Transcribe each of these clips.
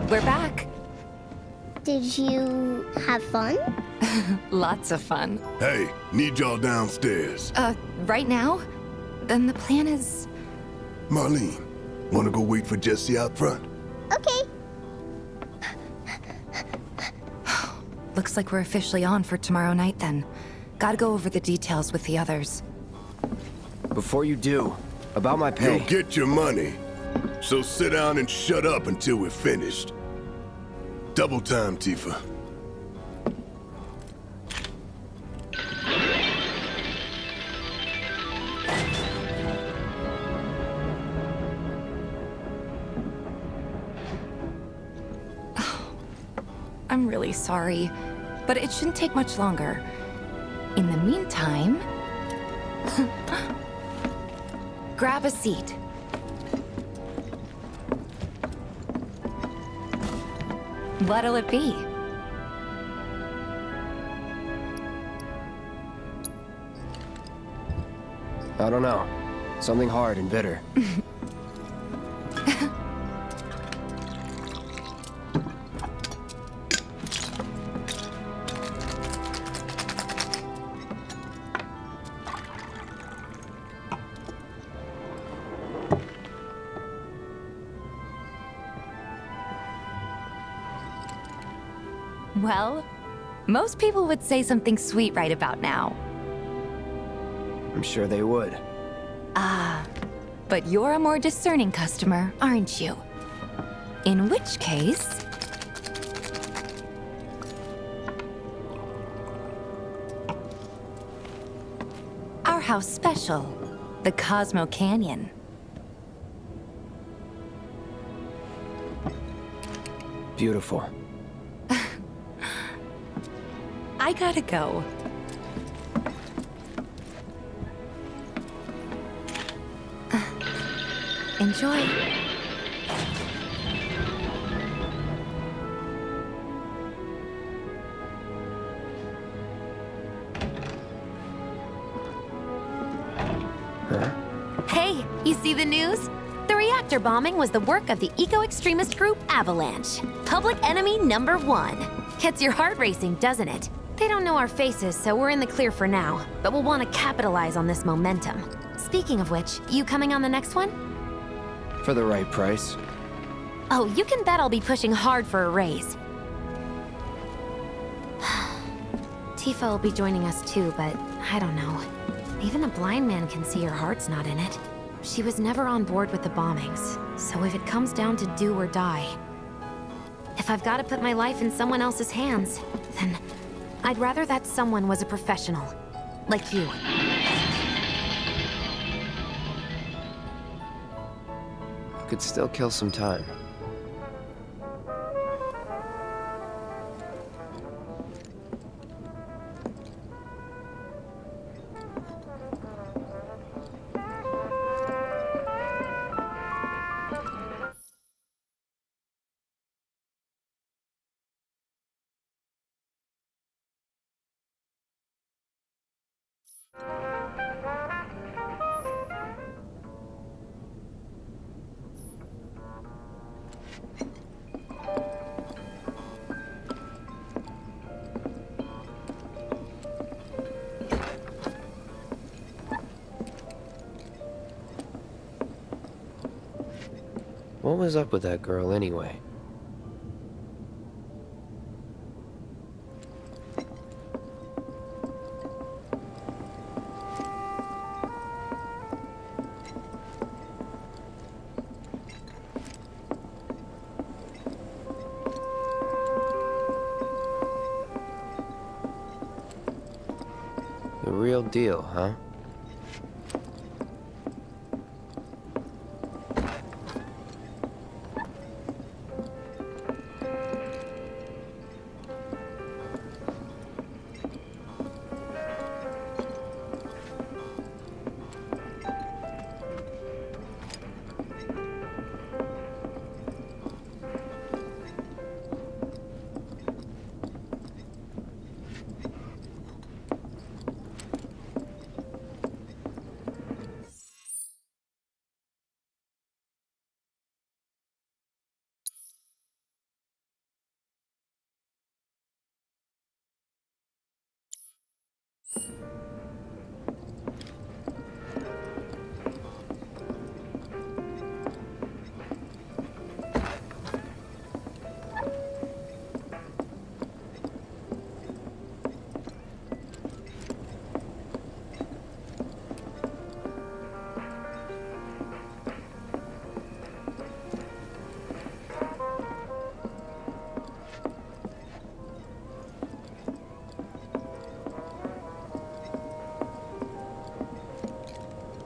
we're back. Did you have fun? Lots of fun. Hey, need y'all downstairs. Right now? Then the plan is... Marlene, wanna go wait for Jesse out front? Okay. Looks like we're officially on for tomorrow night then. Gotta go over the details with the others. Before you do, about my pay. You'll get your money. So sit down and shut up until we're finished. Double time, Tifa. I'm really sorry, but it shouldn't take much longer. In the meantime... grab a seat. What'll it be? I don't know. Something hard and bitter. Well, most people would say something sweet right about now. I'm sure they would. But you're a more discerning customer, aren't you? In which case... our house special, the Cosmo Canyon. Beautiful. I gotta go. Enjoy. Huh? Hey, you see the news? The reactor bombing was the work of the eco-extremist group Avalanche. Public enemy number 1. Gets your heart racing, doesn't it? They don't know our faces, so we're in the clear for now. But we'll want to capitalize on this momentum. Speaking of which, you coming on the next one? For the right price. Oh, you can bet I'll be pushing hard for a raise. Tifa will be joining us too, but I don't know. Even a blind man can see her heart's not in it. She was never on board with the bombings, so if it comes down to do or die... if I've got to put my life in someone else's hands, then I'd rather that someone was a professional. Like you. Could still kill some time. What was up with that girl anyway? The real deal, huh?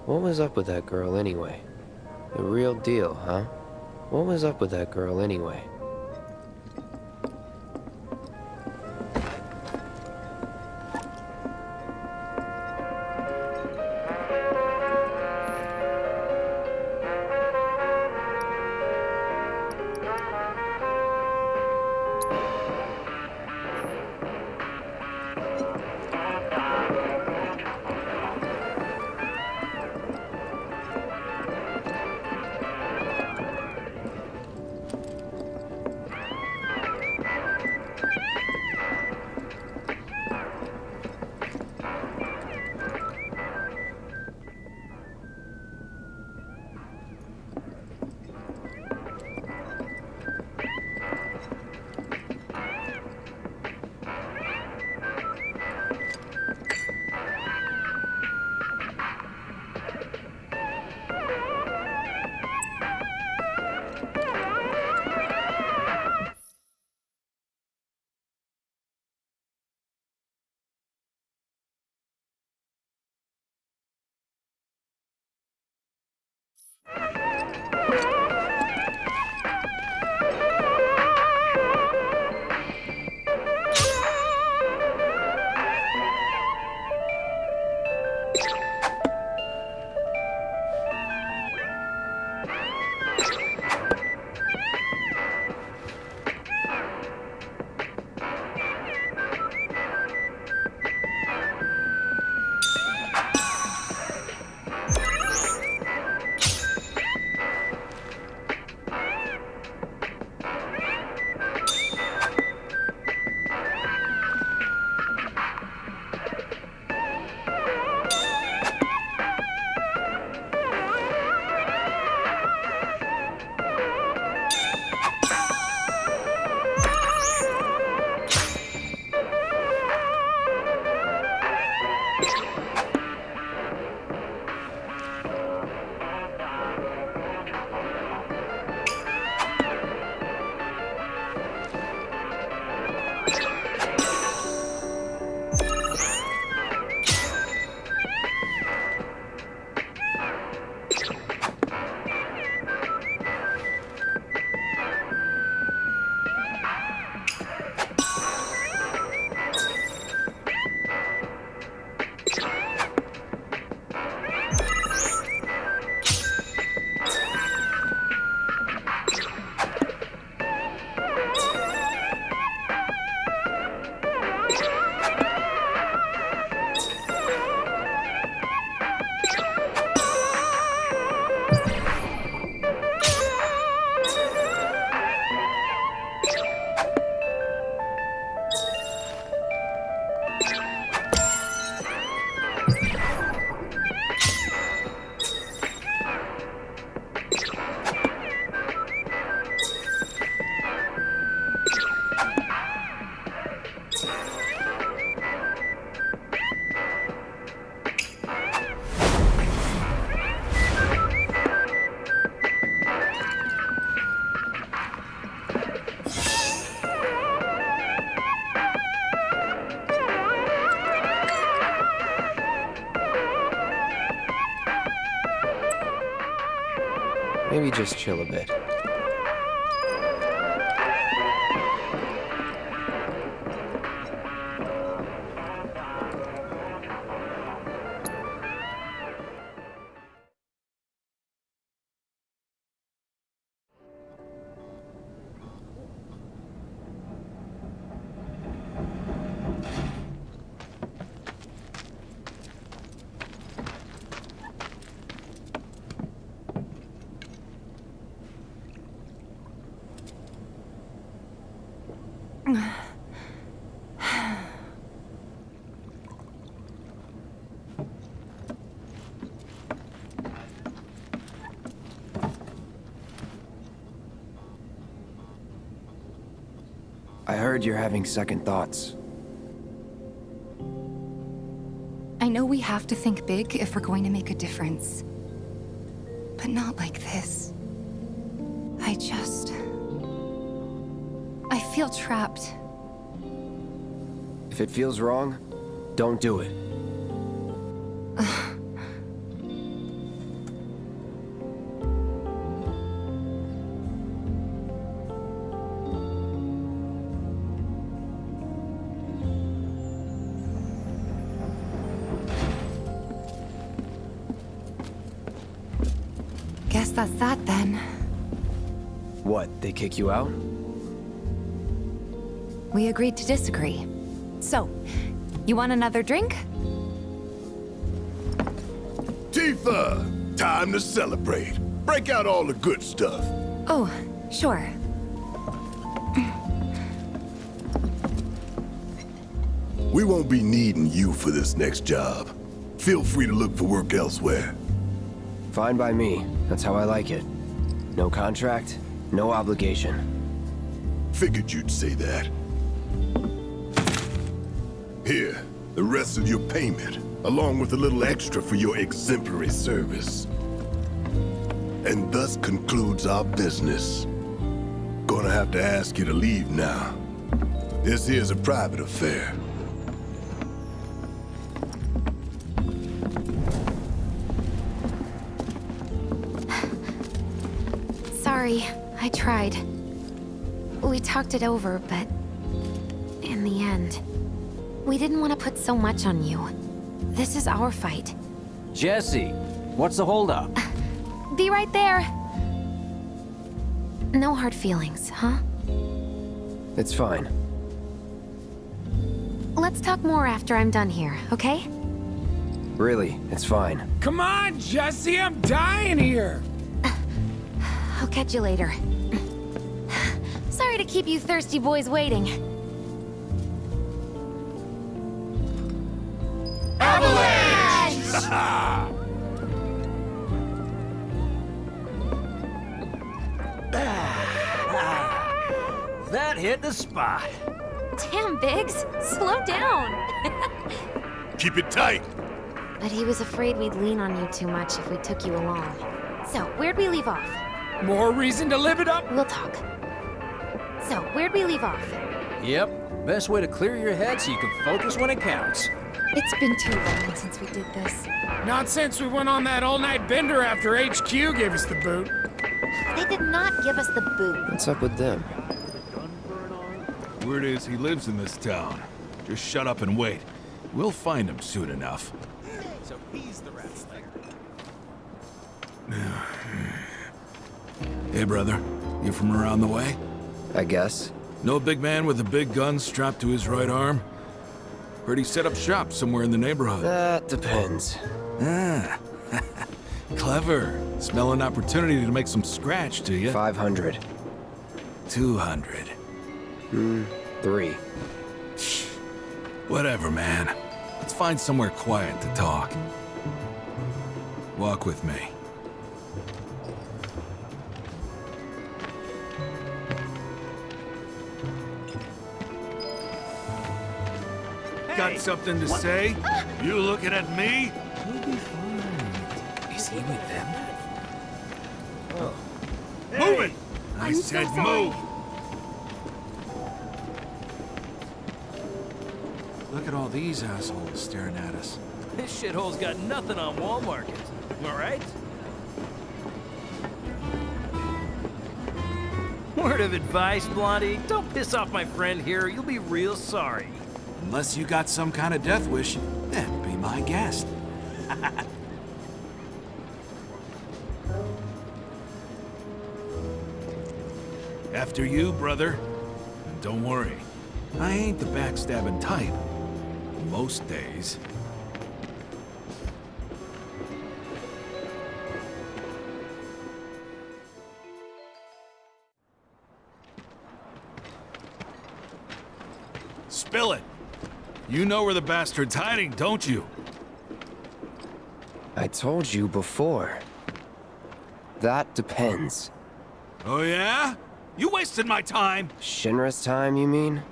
What was up with that girl anyway? The real deal, huh? What was up with that girl anyway? Maybe just chill a bit. I heard you're having second thoughts. I know we have to think big if we're going to make a difference. But not like this. I feel trapped. If it feels wrong, don't do it. that's that then. What, they kick you out? We agreed to disagree. So, you want another drink? Tifa! Time to celebrate. Break out all the good stuff. Oh, sure. We won't be needing you for this next job. Feel free to look for work elsewhere. Fine by me. That's how I like it. No contract, no obligation. Figured you'd say that. Here, the rest of your payment, along with a little extra for your exemplary service. And thus concludes our business. Gonna have to ask you to leave now. This here's a private affair. Sorry, I tried. We talked it over, but in the end, we didn't want to put so much on you. This is our fight. Jesse, what's the holdup? Be right there. No hard feelings, huh? It's fine. Let's talk more after I'm done here, okay? Really, it's fine. Come on, Jesse, I'm dying here. I'll catch you later. Sorry to keep you thirsty boys waiting. That hit the spot. Damn, Biggs, slow down. Keep it tight. But he was afraid we'd lean on you too much if we took you along. So, where'd we leave off? More reason to live it up? We'll talk. So, where'd we leave off? Yep, best way to clear your head so you can focus when it counts. It's been too long since we did this. Not since we went on that all-night bender after HQ gave us the boot. They did not give us the boot. What's up with them? Word is he lives in this town. Just shut up and wait. We'll find him soon enough. So he's the rat slinger. Hey, brother. You from around the way? I guess. Know a big man with a big gun strapped to his right arm? Heard he set up shop somewhere in the neighborhood. That depends. Ah. Clever. Smell an opportunity to make some scratch, do you? 500. 200. 3. Whatever, man. Let's find somewhere quiet to talk. Walk with me. Got something to say? You looking at me? He'll be fine. Is he with them? Move it! I I'm so said sorry. move! Look at all these assholes staring at us. This shithole's got nothing on Wall Market. All right? Word of advice, Blondie. Don't piss off my friend here. You'll be real sorry. Unless you got some kind of death wish, then be my guest. After you, brother. And don't worry, I ain't the backstabbing type. Most days. Spill it! You know where the bastard's hiding, don't you? I told you before. That depends. Oh yeah? You wasted my time! Shinra's time, you mean?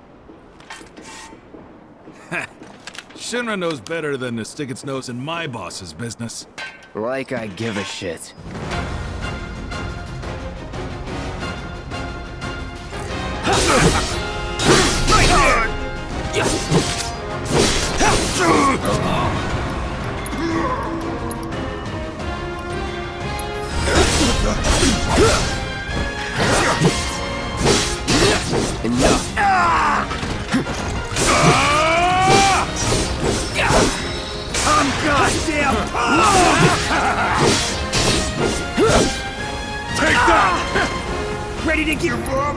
Shinra knows better than to stick its nose in my boss's business. Like I give a shit. Enough. I'm goddamn ready to gear up?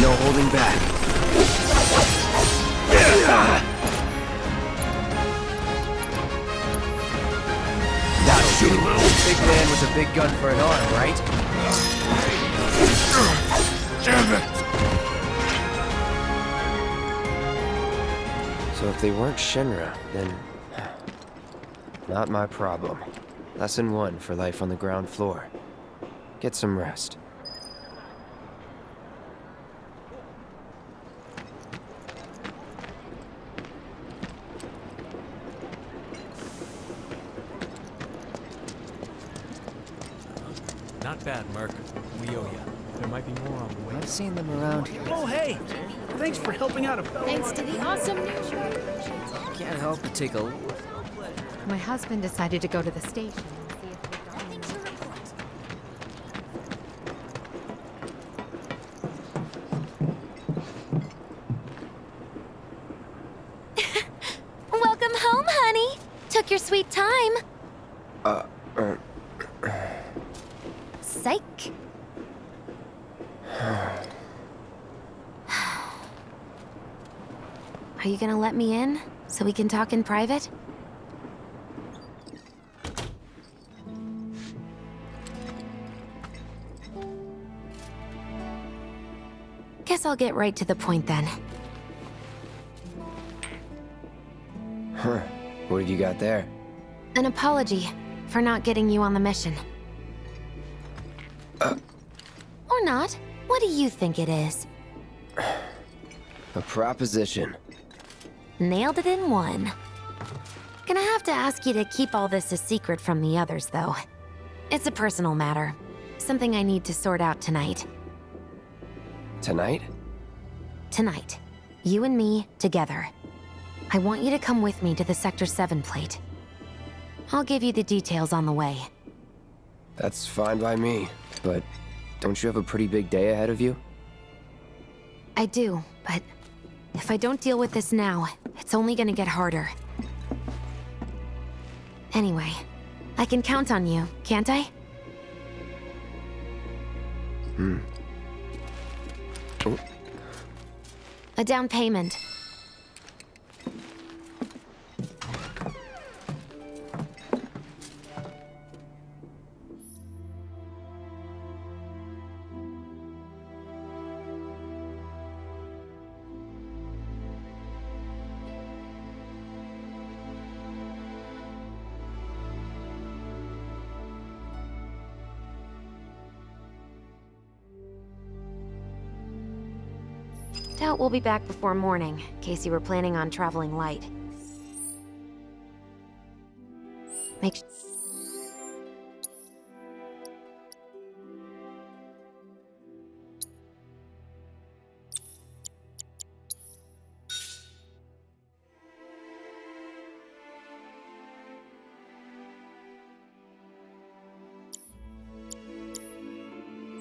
No holding back. That'll do. Big man with a big gun for an arm, right? Damn it! So if they weren't Shinra, then... not my problem. Lesson 1 for life on the ground floor. Get some rest. Not bad, Merc. We owe you. There might be more on the way. I've seen them around here. Oh, hey! Thanks for helping out a fellow. Thanks to the awesome news. Can't help but take a look. My husband decided to go to the station and see if we got anything to report. Welcome home, honey. Took your sweet time. Psych. Are you gonna let me in so we can talk in private? Guess I'll get right to the point then. Huh. What have you got there? An apology for not getting you on the mission. Or not. What do you think it is? A proposition. Nailed it in one. Gonna have to ask you to keep all this a secret from the others, though. It's a personal matter. Something I need to sort out tonight. Tonight? Tonight. You and me, together. I want you to come with me to the Sector 7 plate. I'll give you the details on the way. That's fine by me, but don't you have a pretty big day ahead of you? I do, but if I don't deal with this now, it's only gonna get harder. Anyway, I can count on you, can't I? Oh. A down payment. Doubt we'll be back before morning, in case you were planning on traveling light. Make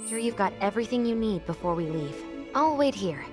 sure you've got everything you need before we leave. I'll wait here.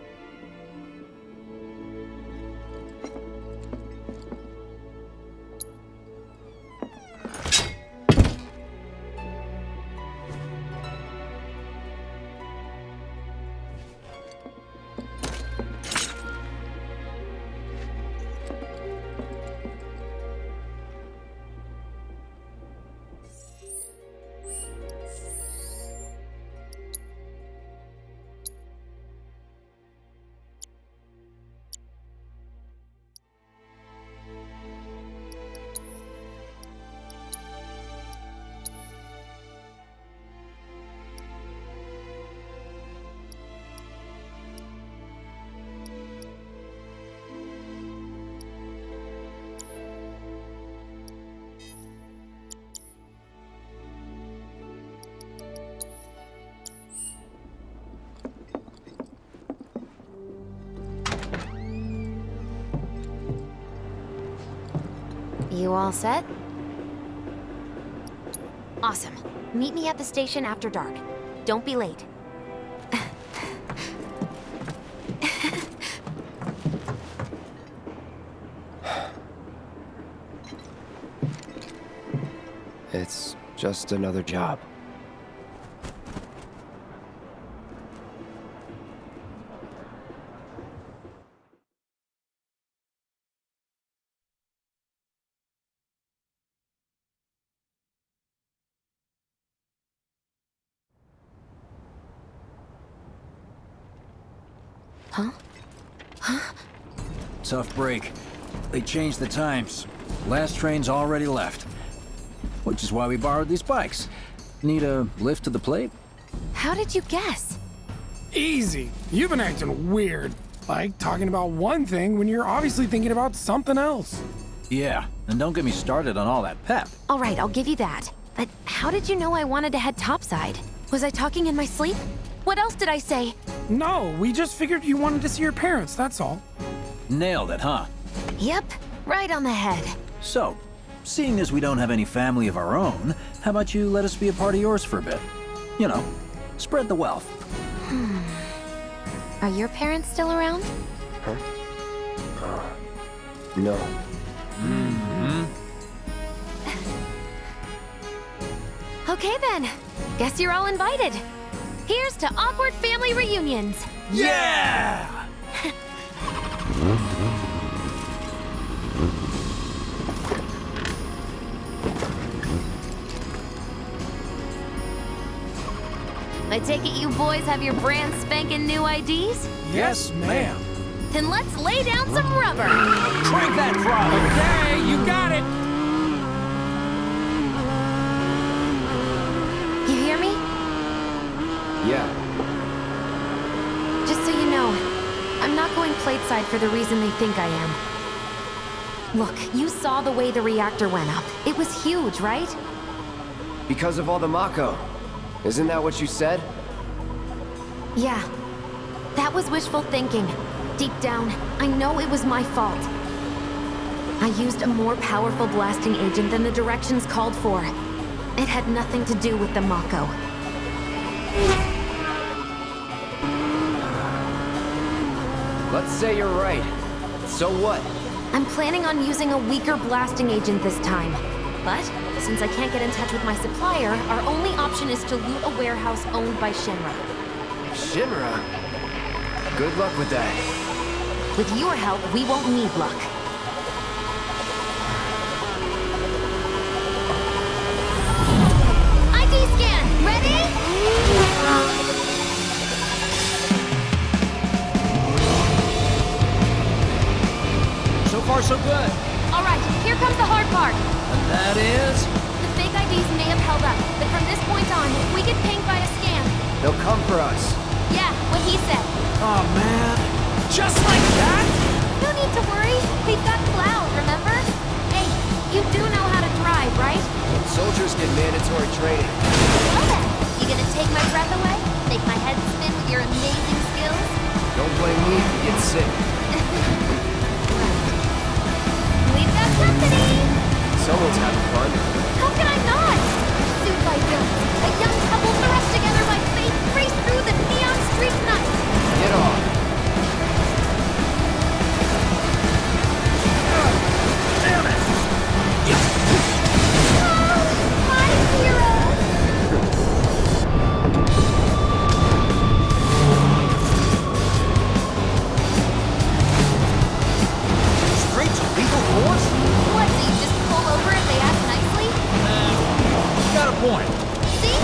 You all set? Awesome. Meet me at the station after dark. Don't be late. It's just another job. Huh? Tough break. They changed the times. Last train's already left. Which is why we borrowed these bikes. Need a lift to the plate? How did you guess? Easy. You've been acting weird. Like talking about one thing when you're obviously thinking about something else. Yeah, and don't get me started on all that pep. All right, I'll give you that. But how did you know I wanted to head topside? Was I talking in my sleep? What else did I say? No, we just figured you wanted to see your parents, that's all. Nailed it, huh? Yep, right on the head. So, seeing as we don't have any family of our own, how about you let us be a part of yours for a bit? You know, spread the wealth. Are your parents still around? Huh? No. Okay then. Guess you're all invited. Here's to awkward family reunions. Yeah! I take it you boys have your brand spanking new IDs? Yes, ma'am. Then let's lay down some rubber. Crank that throttle! Okay, you got it. You hear me? Yeah. Just so you know, I'm not going plateside for the reason they think I am. Look, you saw the way the reactor went up. It was huge, right? Because of all the Mako. Isn't that what you said? Yeah. That was wishful thinking. Deep down, I know it was my fault. I used a more powerful blasting agent than the directions called for. It had nothing to do with the Mako. Let's say you're right. So what? I'm planning on using a weaker blasting agent this time. But, since I can't get in touch with my supplier, our only option is to loot a warehouse owned by Shinra. Shinra? Good luck with that. With your help, we won't need luck. ID scan! Ready? So far, so good. All right, here comes the hard part. And that is... The fake IDs may have held up, but from this point on, if we get pinged by a scan... They'll come for us. Yeah, what he said. Oh, man. Just like that? No need to worry. We've got Cloud, remember? Hey, you do know how to drive, right? Soldiers get mandatory training. Well then, you gonna take my breath away? Make my head spin with your amazing skills? Don't blame me if you get sick. We've got company! Someone's having fun. How can I not? Suit by villains, a young couple thrust together by fate, race through the neon street night. Get off. Damn it! My hero! Straight to lethal force? What, so you just pull over if they ask nicely? Got a point. See?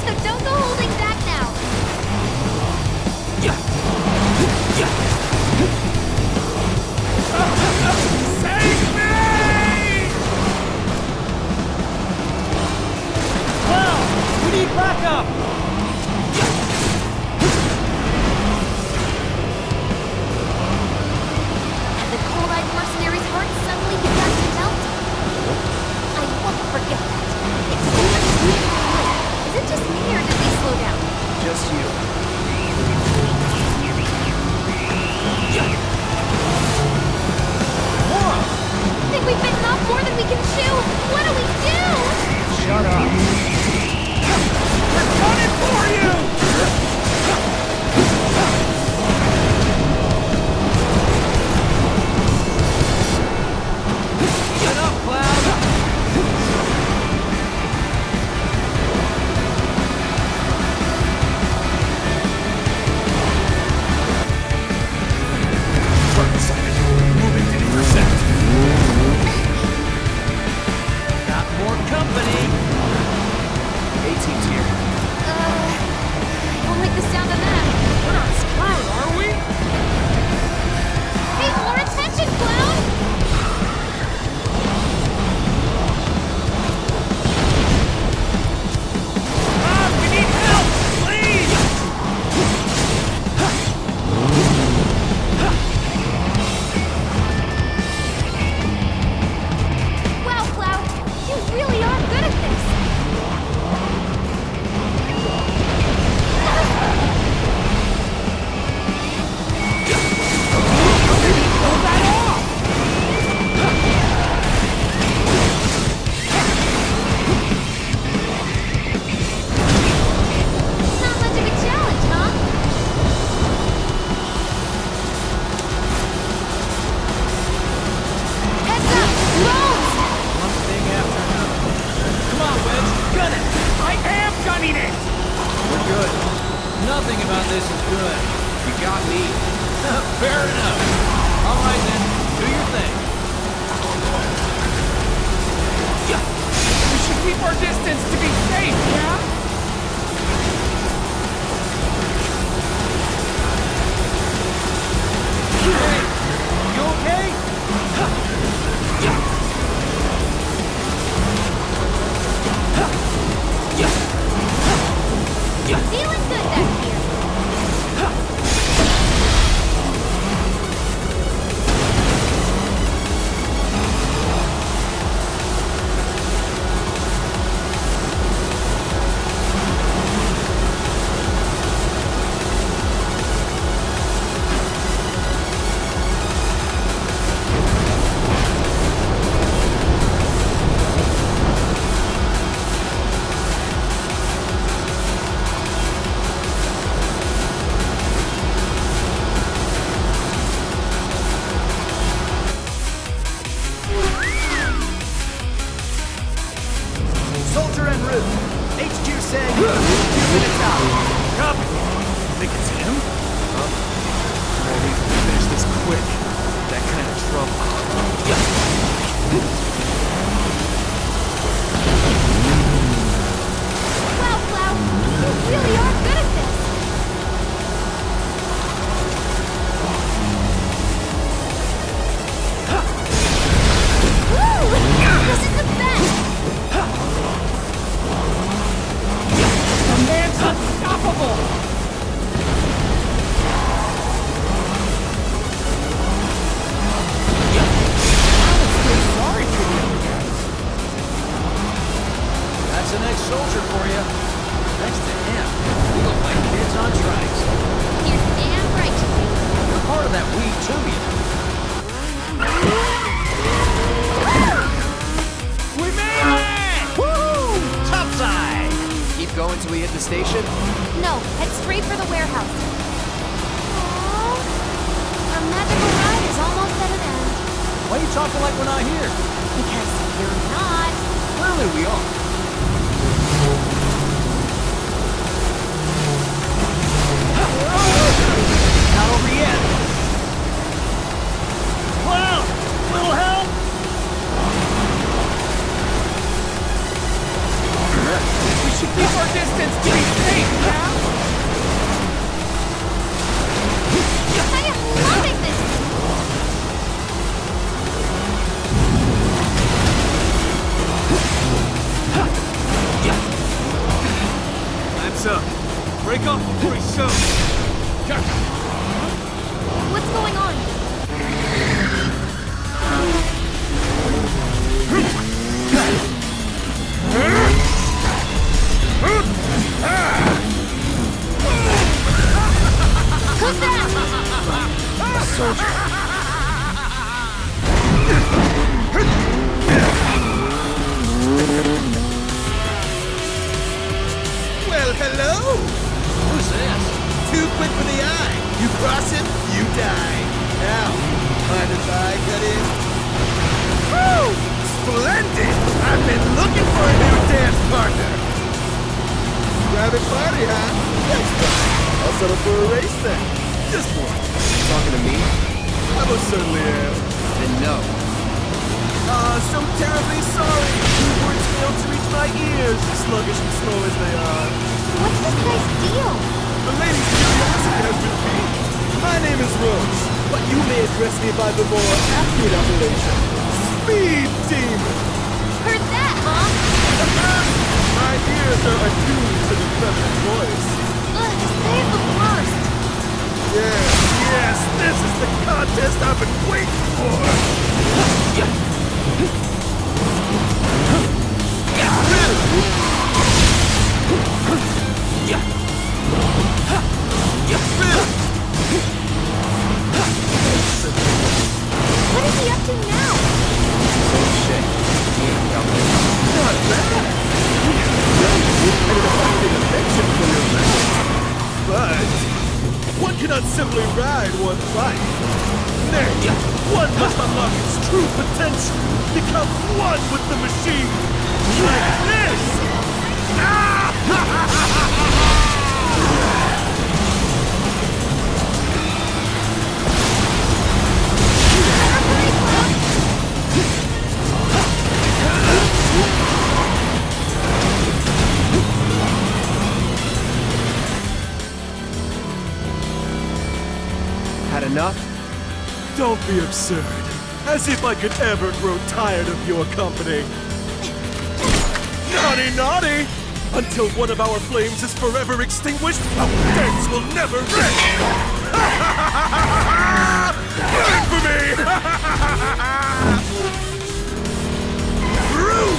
So don't go holding back now. Save me! Wow! We need backup! And the cold-eyed mercenary's heart suddenly began to melt. I won't forget that. Is it just me or did they slow down? Just you. I think we've bitten off more than we can chew. What do we do? Shut up. We're coming for you! Enough, Cloud! Nothing about this is good. You got me. Fair enough. All right then, do your thing. We should keep our distance to be safe, yeah? Hey, you okay? Feeling good back here. Soldier en route. HQ saying 2 minutes out. Copy. Think it's him? I need to finish this quick. That kind of trouble. Wow, Cloud, you really are good at this. Woo! This is the best. The man's unstoppable! Sorry for you. That's an ex-soldier for you. Next to him, we look like kids on trikes. You're damn right. You're part of that we too, you know. We made it! Woo! Topside! Keep going till we hit the station? No, head straight for the warehouse. Aww. Our magical ride is almost at an end. Why are you talking like we're not here? Because you're not. Clearly we are. Not over yet. Cloud! Little help? We should keep our distance to be safe, yeah? I am loving this. Time's up. Break off before he shows. What's going on? Who's that? A soldier. Well, hello! Who's this? Too quick for the eye. You cross it, you die. Now, mind if I cut in? Woo! Splendid! I've been looking for a new dance partner. Private party, huh? That's fine. I'll settle for a race then. Just one. Talking to me? I most certainly am. Then no. So terribly sorry. Your words failed to reach my ears, sluggish and slow as they are. What's this guy's deal? The lady's curiosity has been piqued. My name is Rose, but you may address me by the more accurate appellation. Speed Demon! Heard that, huh? My ears are attuned to the feminine voice. Ugh, save the worst. Yes, this is the contest I've been waiting for! What is he up to now? Same shit. He ain't coming. Not bad! And an effective affection for your man. But one cannot simply ride one bike. Nay, one must unlock its true potential, become one with the machine. Like this! Don't be absurd. As if I could ever grow tired of your company. Naughty, naughty! Until one of our flames is forever extinguished, our dance will never end! Burn for me! Rude!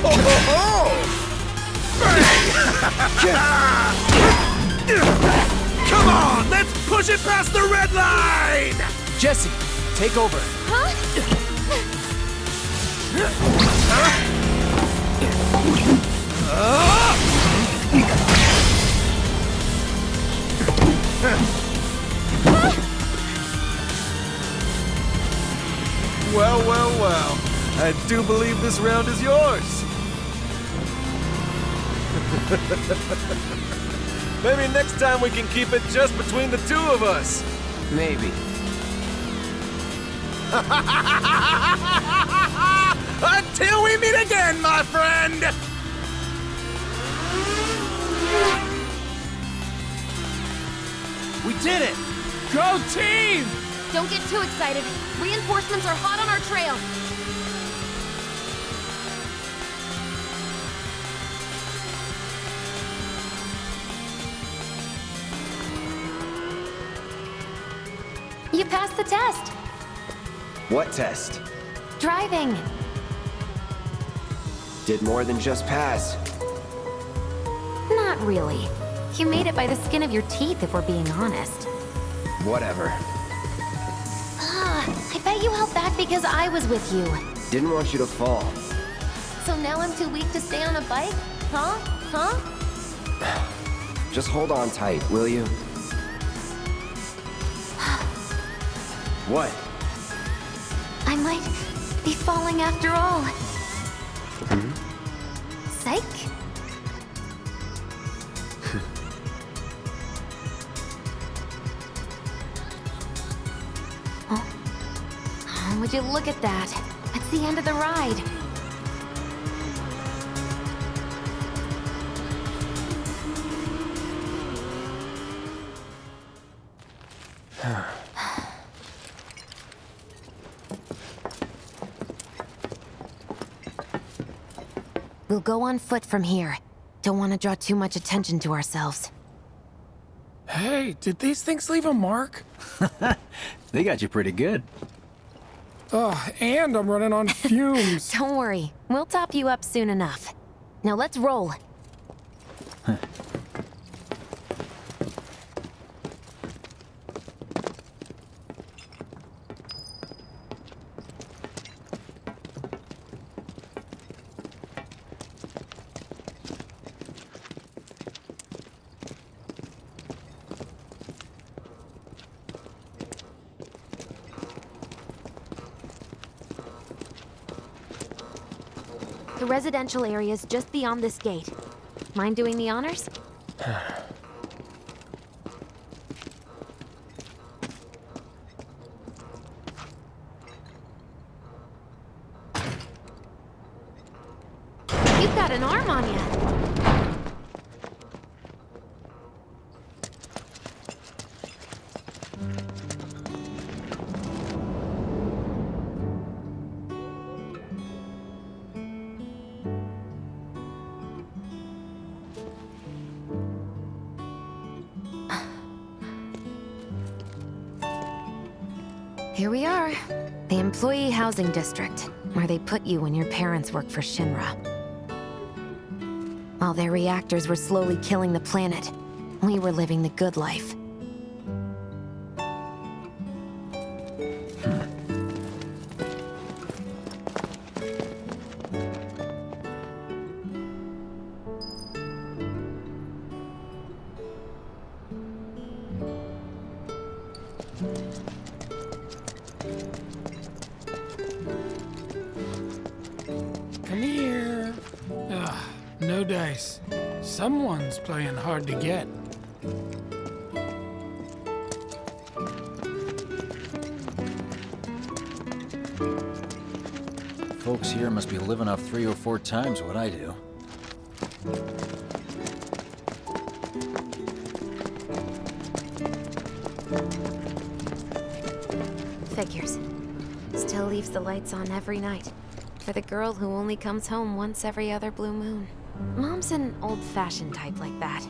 Ho ho ho! Bang! Come on, let's push it past the red line! Jesse, take over. Well, well, well. I do believe this round is yours. Maybe next time we can keep it just between the two of us. Maybe. Until we meet again, my friend! We did it! Go team! Don't get too excited. Reinforcements are hot on our trail. You passed the test. What test? Driving. Did more than just pass. Not really. You made it by the skin of your teeth, if we're being honest. Whatever. I bet you held back because I was with you. Didn't want you to fall. So now I'm too weak to stay on a bike? Huh? Just hold on tight, will you? What? I might be falling after all. Psych? Oh, would you look at that? That's the end of the ride. We'll go on foot from here. Don't want to draw too much attention to ourselves. Hey, did these things leave a mark? They got you pretty good. Ugh, and I'm running on fumes. Don't worry, we'll top you up soon enough. Now let's roll. The residential area's just beyond this gate. Mind doing the honors? You've got an arm on you. Here we are. The Employee Housing District, where they put you when your parents worked for Shinra. While their reactors were slowly killing the planet, we were living the good life. Come here. Ugh, no dice. Someone's playing hard to get. Folks here must be living off 3 or 4 times what I do. Figures. Still leaves the lights on every night. For the girl who only comes home once every other blue moon. Mom's an old-fashioned type like that.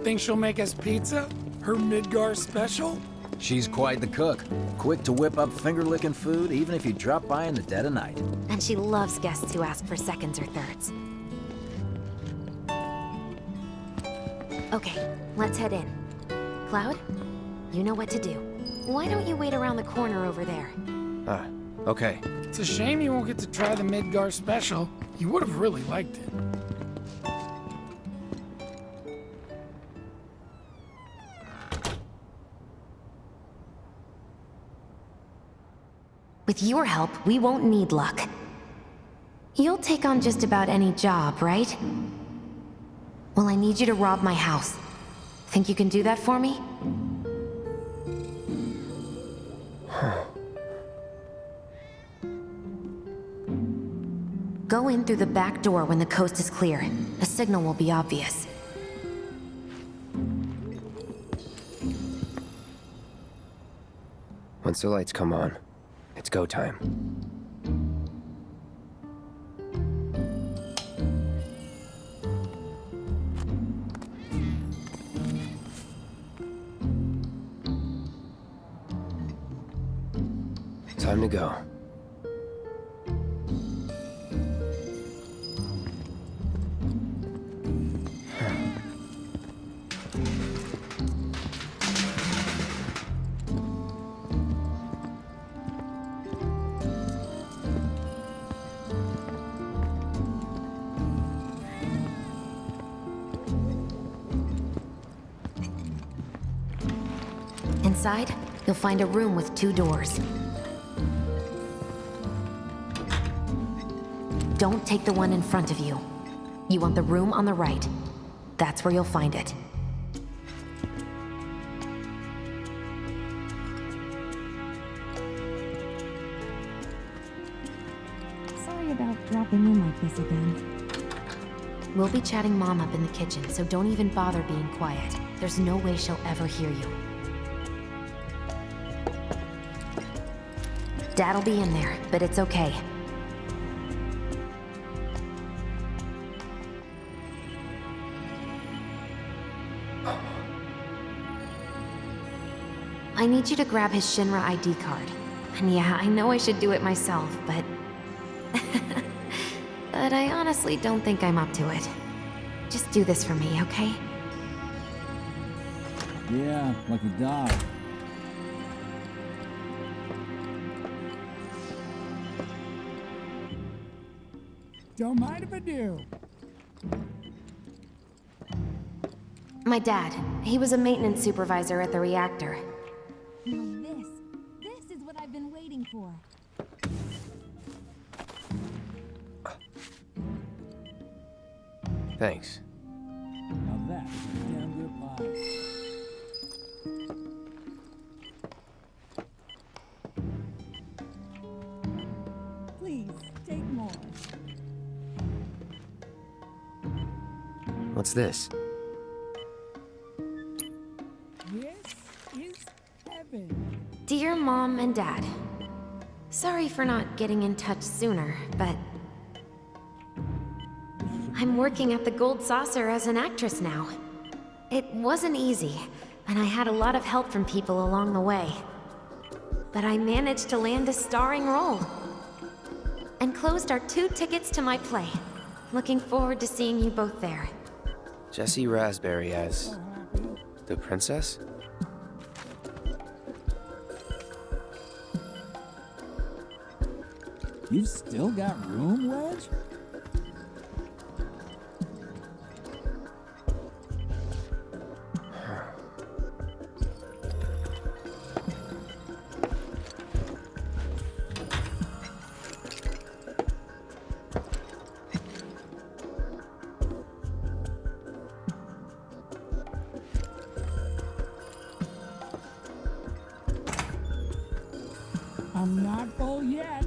Think she'll make us pizza? Her Midgar special? She's quite the cook. Quick to whip up finger-licking food, even if you drop by in the dead of night. And she loves guests who ask for seconds or thirds. Okay, let's head in. Cloud, you know what to do. Why don't you wait around the corner over there? Okay. It's a shame you won't get to try the Midgar special. You would have really liked it. With your help, we won't need luck. You'll take on just about any job, right? Well, I need you to rob my house. Think you can do that for me? Go in through the back door when the coast is clear. A signal will be obvious. Once the lights come on, it's go time. Time to go. Inside, you'll find a room with 2 doors. Don't take the one in front of you. You want the room on the right. That's where you'll find it. Sorry about dropping in like this again. We'll be chatting Mom up in the kitchen, so don't even bother being quiet. There's no way she'll ever hear you. Dad'll be in there, but it's okay. I need you to grab his Shinra ID card. And yeah, I know I should do it myself, but... but I honestly don't think I'm up to it. Just do this for me, okay? Yeah, like a dog. Don't mind if I do. My dad. He was a maintenance supervisor at the reactor. Now this is what I've been waiting for. Thanks. Now that is a damn good pie. Please, take more. What's this? This is heaven. Dear Mom and Dad, sorry for not getting in touch sooner, but I'm working at the Gold Saucer as an actress now. It wasn't easy, and I had a lot of help from people along the way. But I managed to land a starring role. And closed our 2 tickets to my play. Looking forward to seeing you both there. Jessie Raspberry as... So happy. the princess? You've still got room, Wedge? I'm not full yet.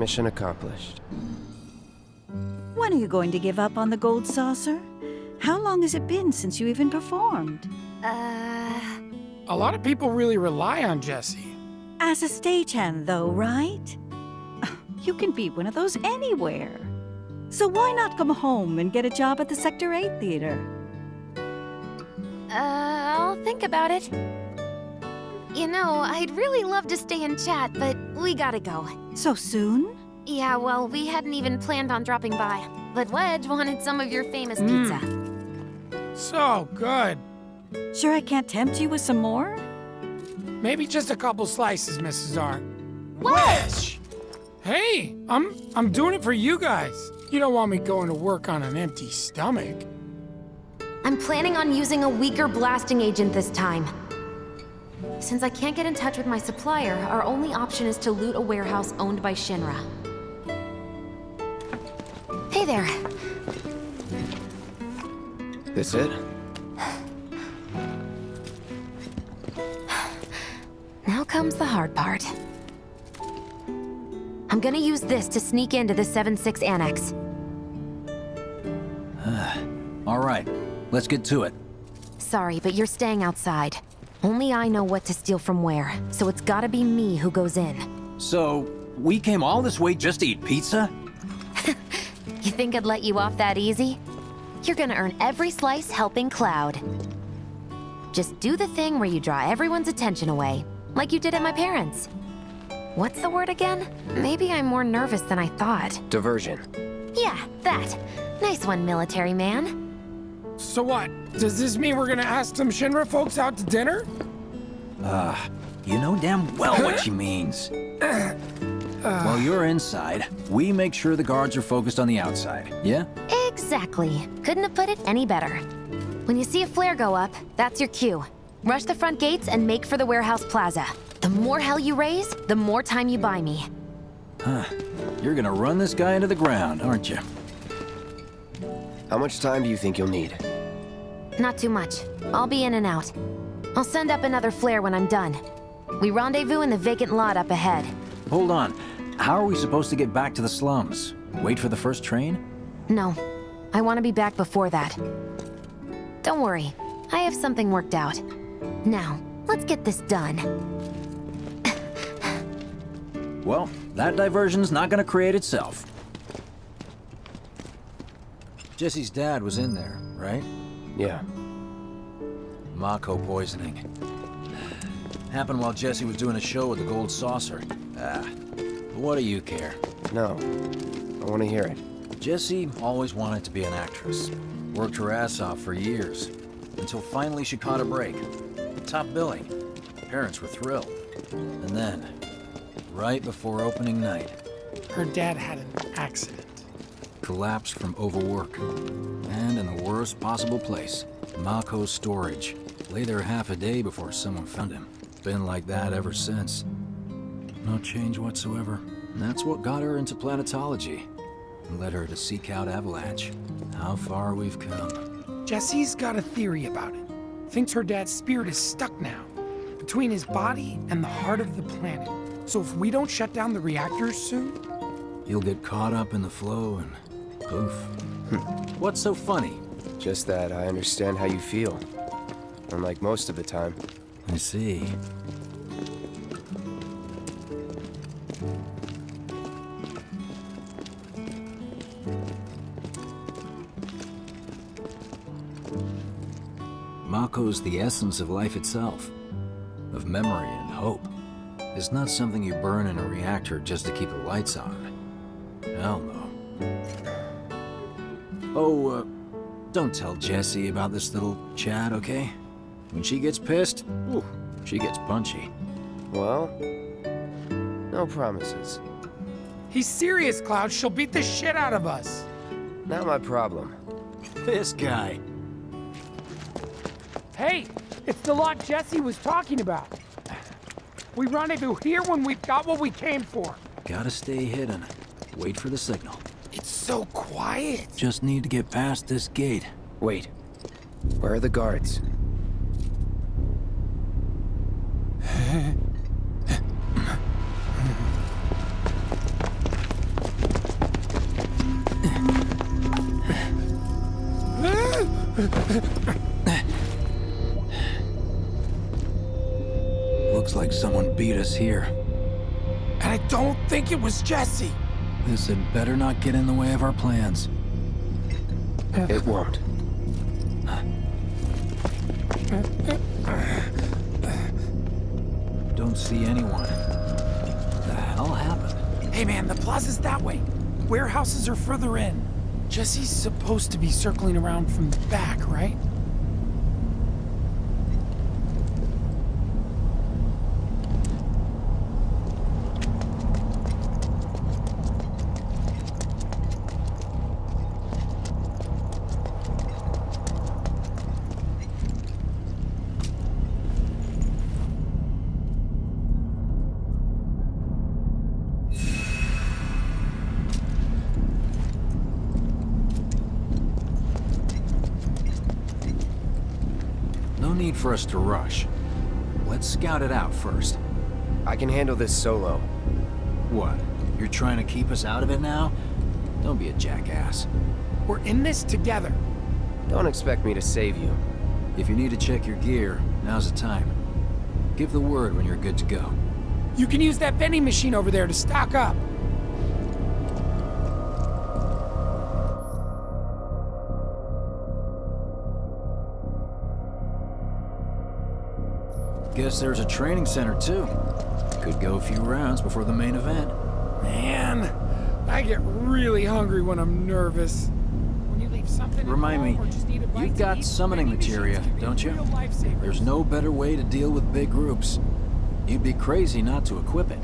Mission accomplished. When are you going to give up on the gold saucer? How long has it been since you even performed? A lot of people really rely on Jesse. As a stagehand, though, right? You can be one of those anywhere. So why not come home and get a job at the Sector 8 Theater? I'll think about it. You know, I'd really love to stay and chat, but we gotta go. So soon? Yeah, well, we hadn't even planned on dropping by. But Wedge wanted some of your famous pizza. So good. Sure I can't tempt you with some more? Maybe just a couple slices, Mrs. R. Wedge! Hey, I'm doing it for you guys. You don't want me going to work on an empty stomach. I'm planning on using a weaker blasting agent this time. Since I can't get in touch with my supplier, our only option is to loot a warehouse owned by Shinra. Hey there. This it? Now comes the hard part. I'm gonna use this to sneak into the 7-6 annex. All right, let's get to it. Sorry, but you're staying outside. Only I know what to steal from where, so it's gotta be me who goes in. So, we came all this way just to eat pizza? You think I'd let you off that easy? You're gonna earn every slice helping Cloud. Just do the thing where you draw everyone's attention away, like you did at my parents'. What's the word again? Maybe I'm more nervous than I thought. Diversion. Yeah, that. Nice one, military man. So what? Does this mean we're gonna ask some Shinra folks out to dinner? You know damn well what she means. While you're inside, we make sure the guards are focused on the outside, yeah? Exactly. Couldn't have put it any better. When you see a flare go up, that's your cue. Rush the front gates and make for the warehouse plaza. The more hell you raise, the more time you buy me. You're gonna run this guy into the ground, aren't you? How much time do you think you'll need? Not too much. I'll be in and out. I'll send up another flare when I'm done. We rendezvous in the vacant lot up ahead. Hold on. How are we supposed to get back to the slums? Wait for the first train? No. I want to be back before that. Don't worry. I have something worked out. Now, let's get this done. Well, that diversion's not gonna create itself. Jesse's dad was in there, right? Yeah. Mako poisoning. Happened while Jesse was doing a show with the Gold Saucer. What do you care? No. I want to hear it. Jessie always wanted to be an actress. Worked her ass off for years. Until finally she caught a break. Top billing. Parents were thrilled. And then, right before opening night, Her dad had an accident. collapsed from overwork. And in the worst possible place, Mako's storage. Lay there half a day before someone found him. Been like that ever since. No change whatsoever. And that's what got her into planetology. And led her to seek out Avalanche. How far we've come. Jesse's got a theory about it. Thinks her dad's spirit is stuck now, between his body and the heart of the planet. So if we don't shut down the reactors soon... You'll get caught up in the flow and poof. What's so funny? Just that I understand how you feel. Unlike most of the time. I see. Mako's the essence of life itself. Of memory and hope. It's not something you burn in a reactor just to keep the lights on. Hell no. Oh, don't tell Jessie about this little chat, okay? When she gets pissed, ooh, she gets punchy. Well, no promises. He's serious, Cloud. She'll beat the shit out of us. Not my problem. This guy. Hey, it's the lot Jesse was talking about. We rendezvous here when we've got what we came for. Gotta stay hidden. Wait for the signal. It's so quiet. Just need to get past this gate. Wait. Where are the guards? Looks like someone beat us here. And I don't think it was Jesse. This had better not get in the way of our plans. It won't. Don't see anyone. What the hell happened? Hey man, the plaza's that way. Warehouses are further in. Jesse's supposed to be circling around from the back, right? No need for us to rush. Let's scout it out first. I can handle this solo. What? You're trying to keep us out of it now? Don't be a jackass. We're in this together. Don't expect me to save you. If you need to check your gear, now's the time. Give the word when you're good to go. You can use that vending machine over there to stock up. Guess there's a training center too. Could go a few rounds before the main event. Man, I get really hungry when I'm nervous. When you leave something Remind me, at home or just need a bite you've to got eat, summoning vending machines materia, can be don't you? real lifesavers. There's no better way to deal with big groups. You'd be crazy not to equip it.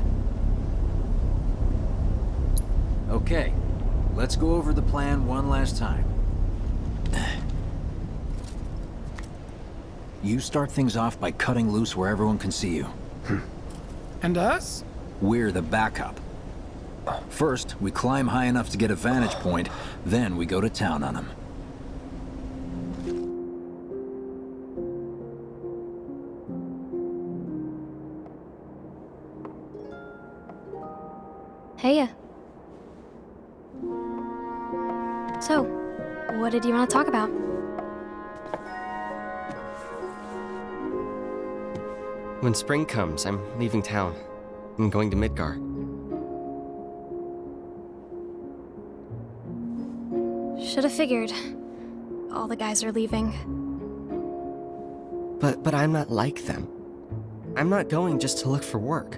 Okay, let's go over the plan one last time. You start things off by cutting loose where everyone can see you. And us? We're the backup. First, we climb high enough to get a vantage point, then we go to town on them. Heya. So, what did you want to talk about? When spring comes, I'm leaving town. I'm going to Midgar. Should have figured. All the guys are leaving. But I'm not like them. I'm not going just to look for work.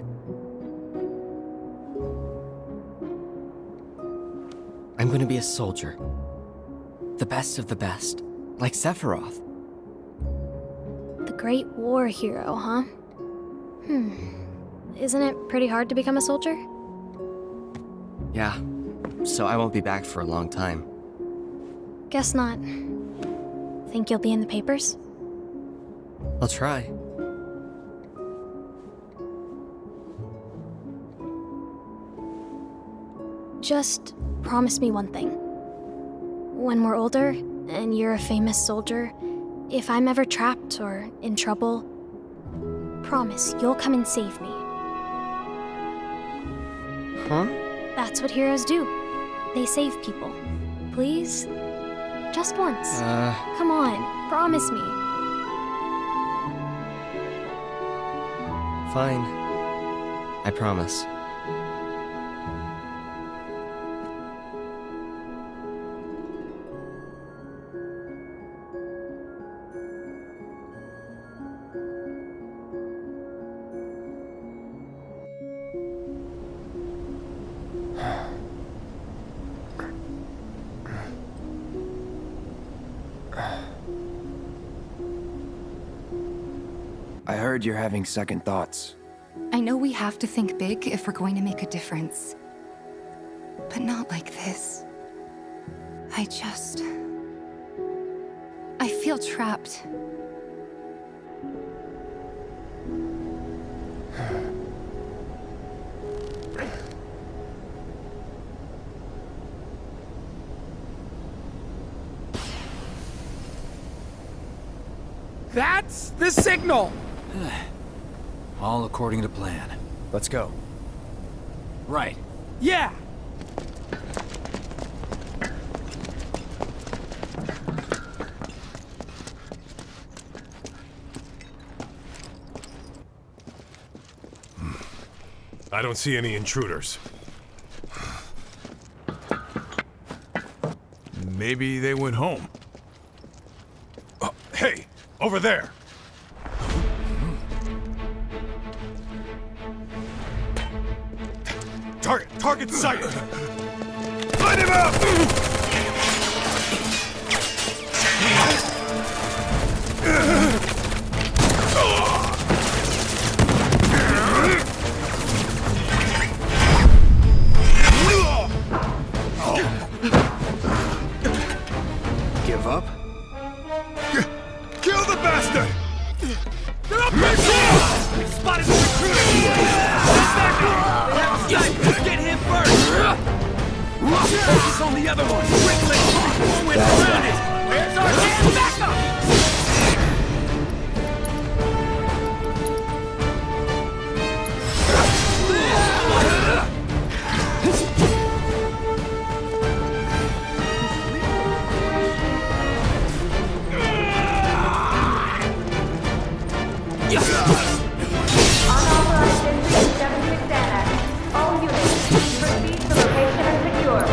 I'm going to be a soldier. The best of the best. Like Sephiroth. The Great War hero, huh? Isn't it pretty hard to become a soldier? Yeah. So I won't be back for a long time. Guess not. Think you'll be in the papers? I'll try. Just promise me one thing. When we're older, and you're a famous soldier, if I'm ever trapped or in trouble, promise you'll come and save me. Huh? That's what heroes do. They save people. Please? Just once. Come on, promise me. Fine. I promise. I heard you're having second thoughts. I know we have to think big if we're going to make a difference. But not like this. I feel trapped. That's the signal! All according to plan. Let's go. Right. Yeah! I don't see any intruders. Maybe they went home. Oh, hey! Over there! Target sighted! Light him up! Give up? Kill the bastard! They're up there! We've spotted the recruiter! Get him first! Focus on the other one! Quickly! Before we're surrounded! Where's our damn backup? Unauthorized entry to 76 Annex. All units, proceed to location and secure.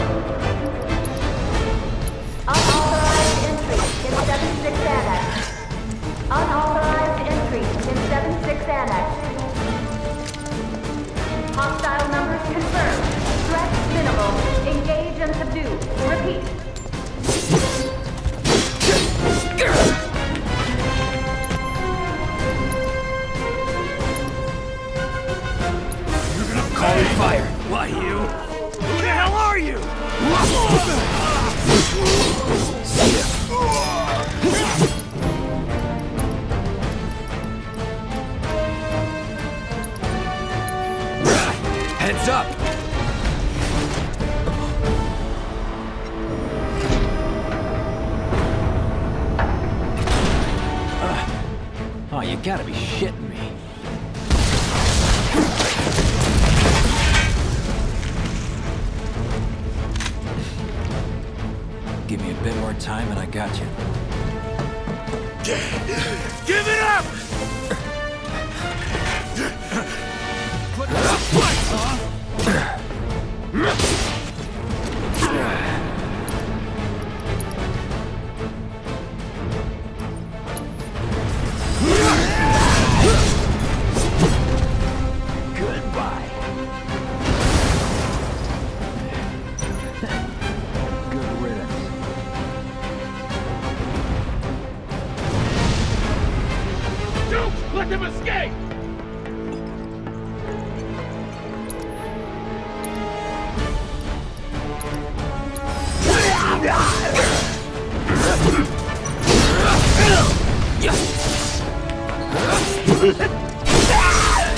Unauthorized entry in 76 Annex. Unauthorized entry in 76 Annex. Hostile numbers confirmed. Threat minimal. Engage and subdue. Repeat. Calling fire! Why, you? Who the hell are you? See ya. Heads up! Oh, you gotta be shitting me. Give me a bit more time and I got you. Give it up! Put it up twice, huh? Goodbye. Good riddance. Don't let them escape!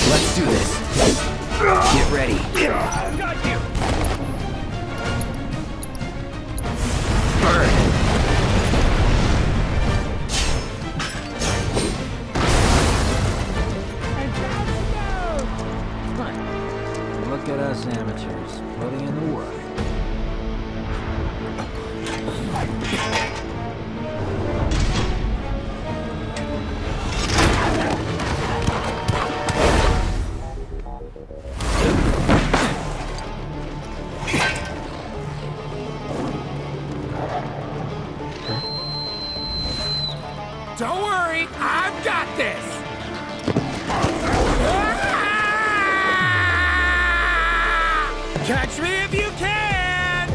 Let's do this. Get ready. Got you! Burn. Look at us amateurs, putting in the work. Don't worry, I've got this! Catch me if you can!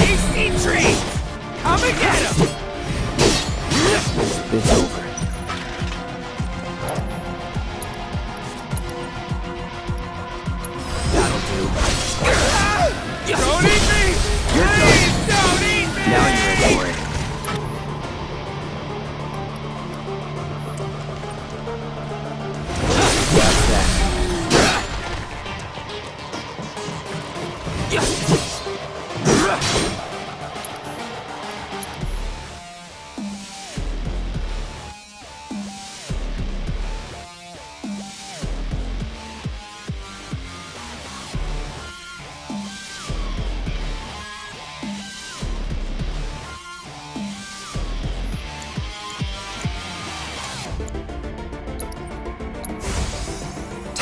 Easy treat! Come and get him! It's over. Don't eat me! Please don't eat me! Now you're in for it. That's that.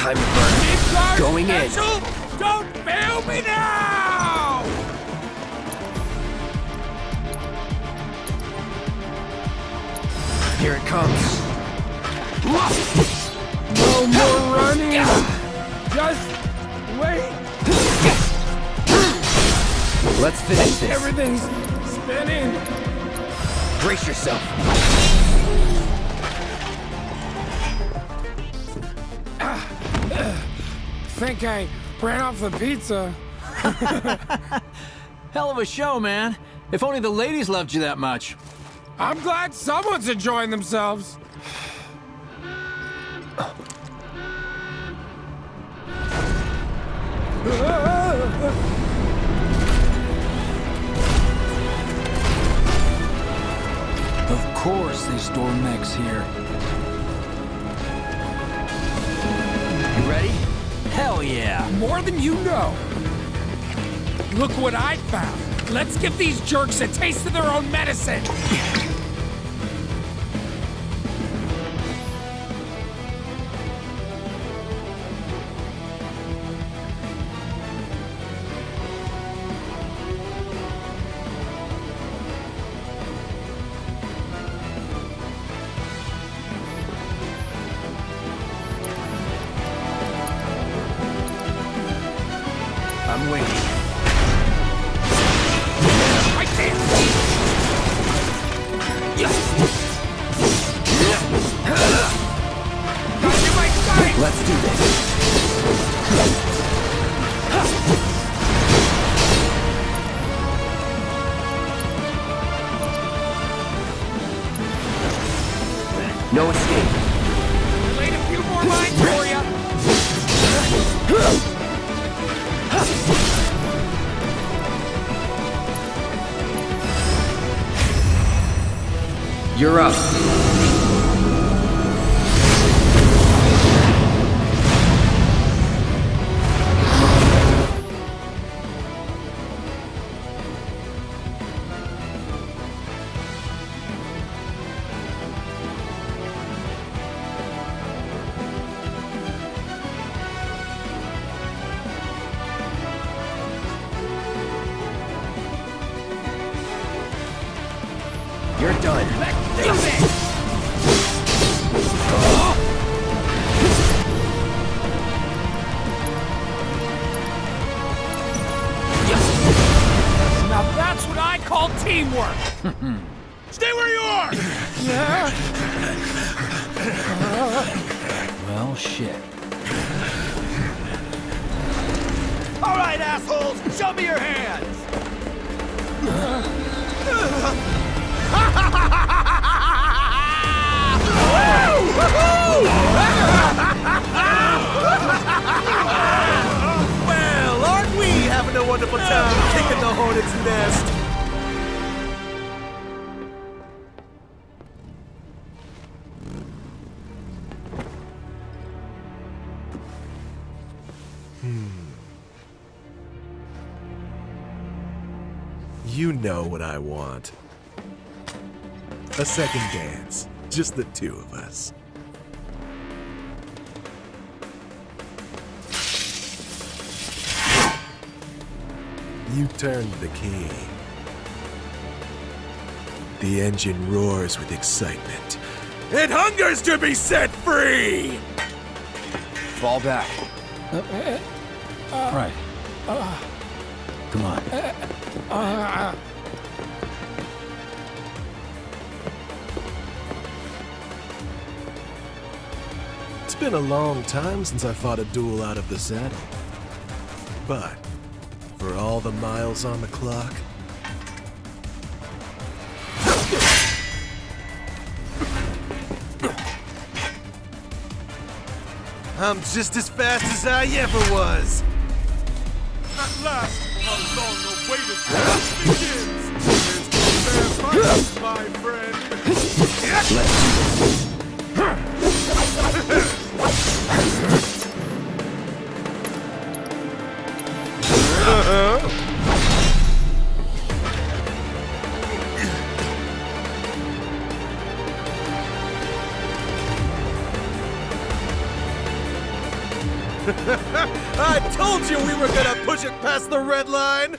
Time to burn. Going in. Don't fail me now! Here it comes. No more running! Just wait! Let's finish this. Everything's spinning! Brace yourself. Think I ran off the pizza. Hell of a show, man. If only the ladies loved you that much. I'm glad someone's enjoying themselves. Of course they store mechs here. You ready? Hell yeah! More than you know. Look what I found. Let's give these jerks a taste of their own medicine. I'm waiting. Right there. Got you by sight. Let's do this. No escape. Laid a few more lines for you. You're up. You're done. Let's do this. Now that's what I call teamwork. Stay where you are. Yeah. Well, shit. All right, assholes, show me your hands. Well, aren't we having a wonderful time kicking the hornet's nest? You know what I want. A second dance. Just the two of us. You turned the key. The engine roars with excitement. It hungers to be set free! Fall back. Right. Come on. It's been a long time since I fought a duel out of the saddle. But, for all the miles on the clock, I'm just as fast as I ever was! At last, our long-awaited race begins! There's no fair fight, my friend! Let's do this. I told you we were gonna push it past the red line!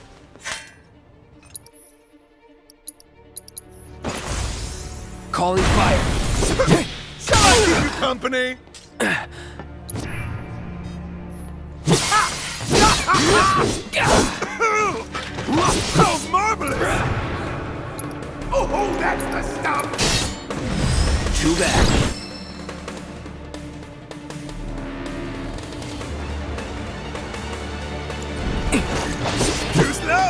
Calling fire. Shall I keep you company? Oh, marvelous! Oh, that's the stuff! Too bad. Too slow!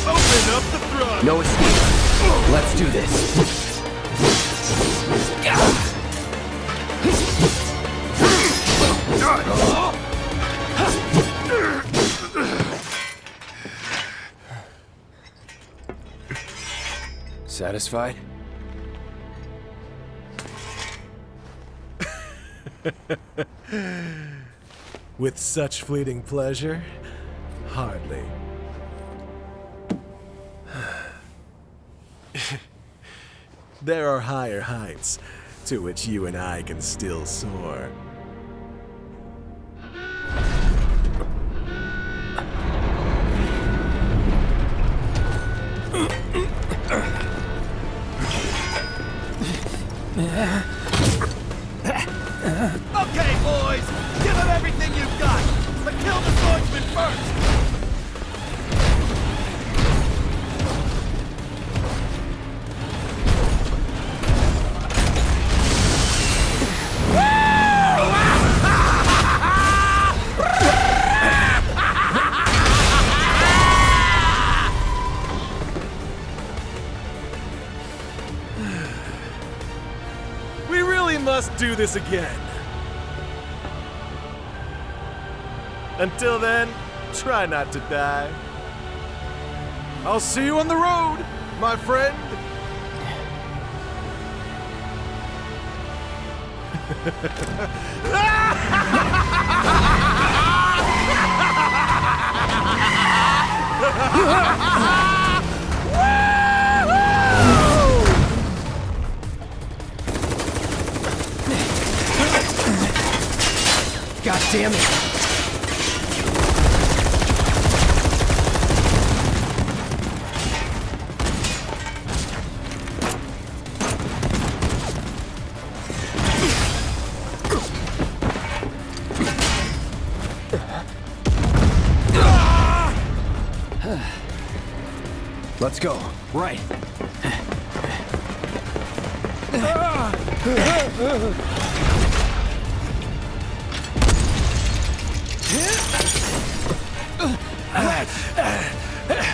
Open up the front! No escape. Let's do this. Satisfied? With such fleeting pleasure? Hardly. There are higher heights to which you and I can still soar. Okay, boys! Give them everything you've got! But kill the swordsman first! We really must do this again. Until then, try not to die. I'll see you on the road, my friend. God damn it. Let's go. Right.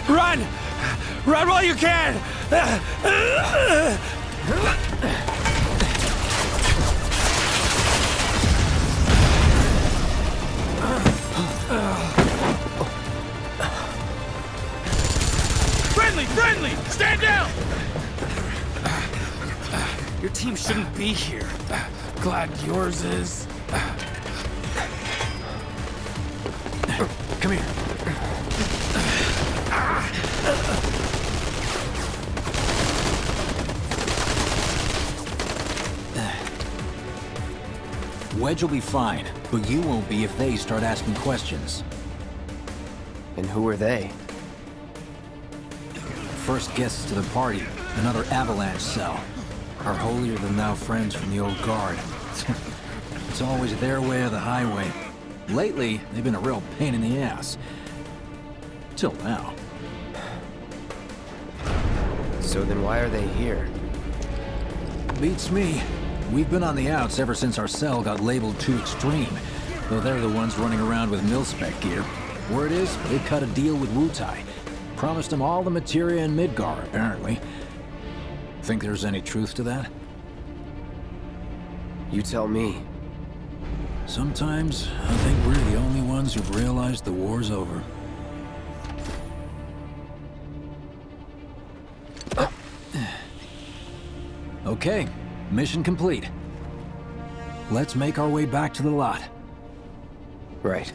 Run! Run while you can! Friendly! Friendly! Stand down! Your team shouldn't be here. Glad yours is. Come here. Wedge will be fine, but you won't be if they start asking questions. And who are they? First guests to the party, another avalanche cell. Our holier-than-thou friends from the old guard. It's always their way or the highway. Lately, they've been a real pain in the ass. Till now. So then why are they here? Beats me. We've been on the outs ever since our cell got labeled too extreme, though they're the ones running around with mil-spec gear. Word is, they cut a deal with Wutai. Promised them all the materia in Midgar, apparently. Think there's any truth to that? You tell me. Sometimes, I think we're the only ones who've realized the war's over. Okay, mission complete. Let's make our way back to the lot. Right.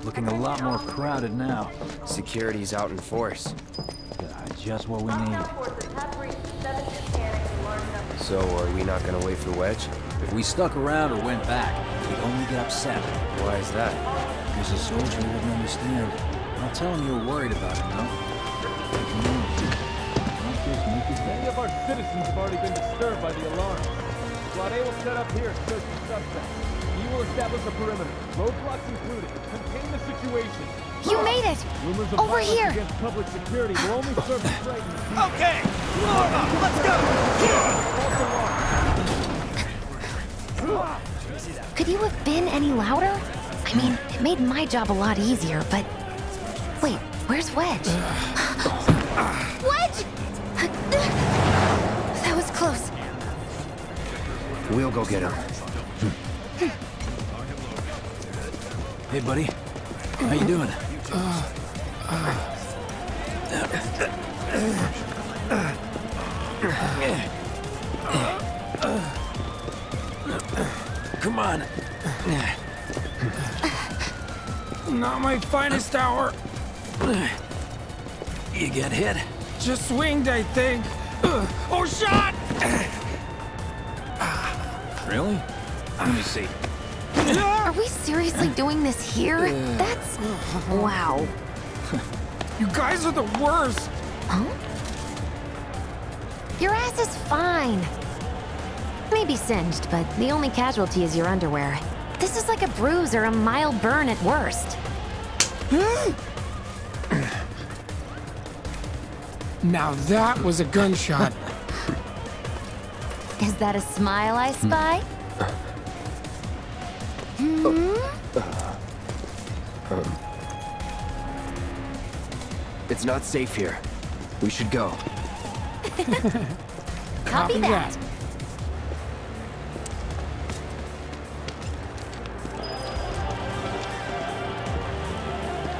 Looking a lot more crowded now. Security's out in force. Just what we need. So, are we not gonna wait for Wedge? If we stuck around or went back, we'd only get upset. Why is that? Because a soldier wouldn't understand. I'll tell him you're worried about him, no? Many of our citizens have already been disturbed by the alarm. Squad A will set up here to search the suspects. You will establish a perimeter, roadblocks included. Contain the situation. You made it! Rumors of Over violence here! against public security will only serve to frighten the people. Okay! Let's go! Could you have been any louder? I mean, it made my job a lot easier, but... Wait, where's Wedge? Wedge! That was close. We'll go get him. Hey, buddy. How you doing? Come on. Not my finest hour. You get hit? Just swinged, I think. Oh, shot! Really? Let me see. Are we seriously doing this here? That's... wow. You guys are the worst. Huh? Your ass is fine. Maybe singed, but the only casualty is your underwear. This is like a bruise or a mild burn at worst. Now that was a gunshot. Is that a smile I spy? It's not safe here. We should go. Copy that.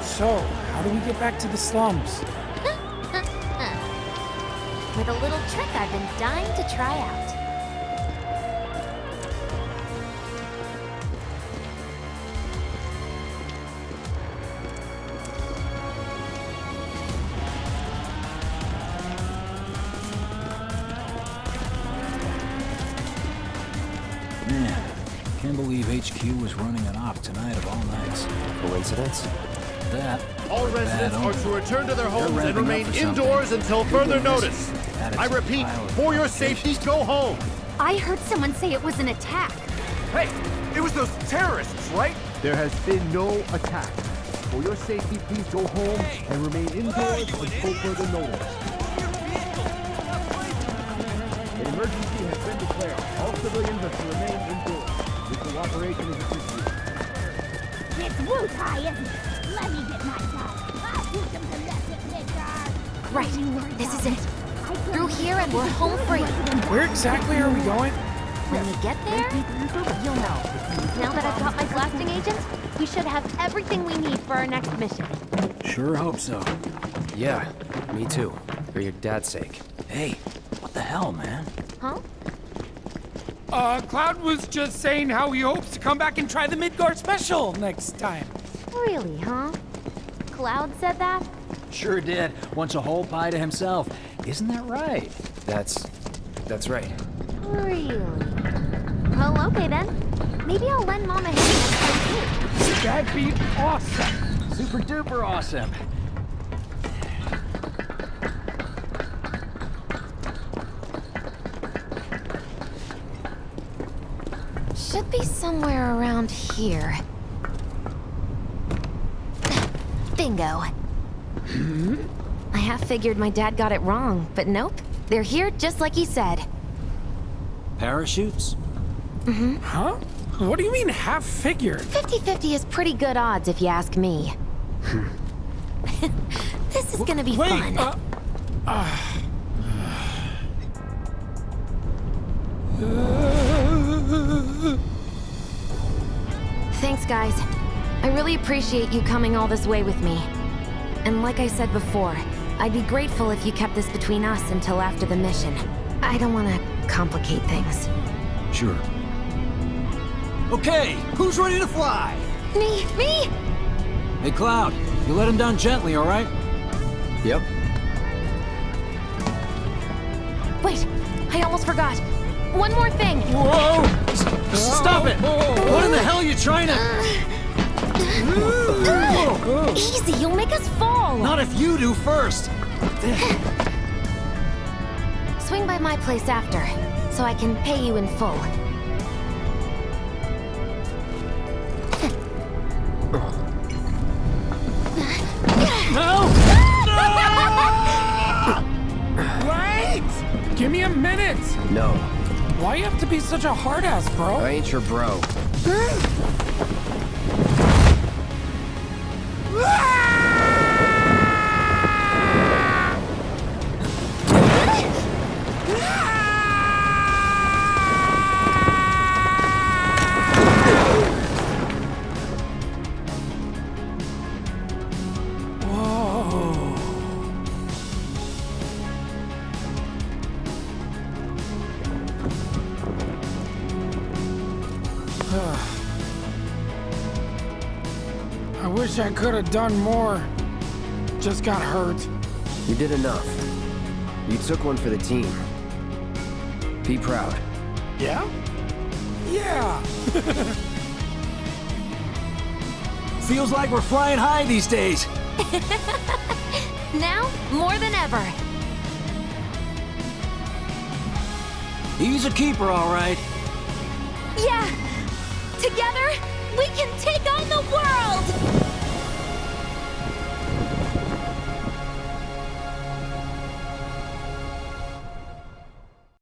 So, how do we get back to the slums? With a little trick I've been dying to try out. Man, can't believe HQ was running an op tonight of all nights. Coincidence? That. All residents are to return to their homes and remain indoors until further notice. I repeat, for your safety, go home. I heard someone say it was an attack. Hey, it was those terrorists, right? There has been no attack. For your safety, please go home and remain indoors until further notice. An emergency has been declared. All civilians are to remain indoors. This cooperation is appreciated. It's Wu-Tai, isn't it? Let me get my gun. I'll teach them to let it, Midgar. Right, this is it. Through here and we're home free. Where exactly are we going? When we get there, you'll know. Now that I've got my blasting agents, we should have everything we need for our next mission. Sure hope so. Yeah, me too. For your dad's sake. Hey, what the hell, man? Huh? Cloud was just saying how he hopes to come back and try the Midgar special next time. Really, huh? Cloud said that? Sure did. Wants a whole pie to himself. Isn't that right? That's right. Really? Well, okay then. Maybe I'll lend Mom a hand next time too. That'd be awesome. Super duper awesome. Should be somewhere around here. Bingo. I half figured my dad got it wrong, but nope. They're here just like he said. Parachutes? Mm-hmm. Huh? What do you mean half figured? 50-50 is pretty good odds if you ask me. This is gonna be fun. Thanks, guys. I really appreciate you coming all this way with me. And like I said before, I'd be grateful if you kept this between us until after the mission. I don't want to complicate things. Sure. Okay, who's ready to fly? Me! Hey, Cloud, you let him down gently, all right? Yep. Wait, I almost forgot. One more thing. Whoa! Stop it! What in the hell are you trying to... Easy, you'll make us fall. Not if you do first. Swing by my place after, so I can pay you in full. No! Wait! Give me a minute! No. Why you have to be such a hard-ass, bro? I ain't your bro. I wish I could have done more. Just got hurt. You did enough. You took one for the team. Be proud. Yeah? Yeah! Feels like we're flying high these days. Now, more than ever. He's a keeper, all right. Yeah! Together, we can take on the world!